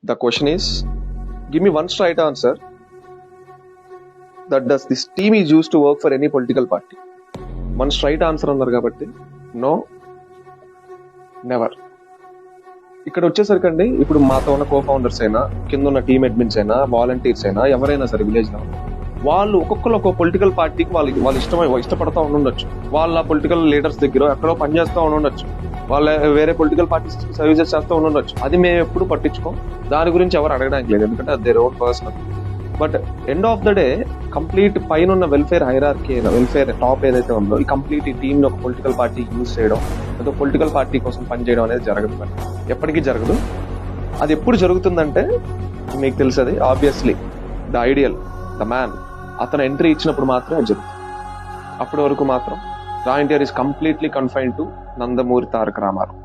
The question is, give me one straight answer that does this team is used to work for any political party. One straight answer అన్నారు కాబట్టి no, never. ఇక్కడ వచ్చేసరికండి, ఇప్పుడు మాతో ఉన్న co founders అయినా, కింద ఉన్న టీమ్ అడ్మిన్స్ అయినా, వాలంటీర్స్ అయినా, ఎవరైనా సరే విలేజ్ లో వాళ్ళు ఒక్కొక్కరు ఒక పొలిటికల్ పార్టీకి వాళ్ళు ఇష్టపడతా ఉండొచ్చు. వాళ్ళ పొలిటికల్ లీడర్స్ దగ్గర ఎక్కడో పనిచేస్తూ ఉండొచ్చు, వాళ్ళ వేరే పొలిటికల్ పార్టీస్ సర్వీసెస్ చేస్తూ ఉండొచ్చు. అది మేము ఎప్పుడు పట్టించుకోం, దాని గురించి ఎవరు అడగడానికి లేదు, ఎందుకంటే అది their own personal. But end of the day complete పైన ఉన్న వెల్ఫేర్ హైరార్కీ, వెల్ఫేర్ టాప్ ఏదైతే ఉందో, ఈ కంప్లీట్ ఈ టీమ్ ఒక పొలిటికల్ పార్టీ యూజ్ చేయడం, లేదా పొలిటికల్ పార్టీ కోసం పనిచేయడం అనేది జరగదు, ఎప్పటికీ జరగదు. అది ఎప్పుడు జరుగుతుందంటే మీకు తెలుసది, obviously the ideal, the man, అతను ఎంట్రీ ఇచ్చినప్పుడు మాత్రమే అది జరుగుతుంది. అప్పటి వరకు మాత్రం రా NTR is completely confined to Nandamuri Taraka Ramarao.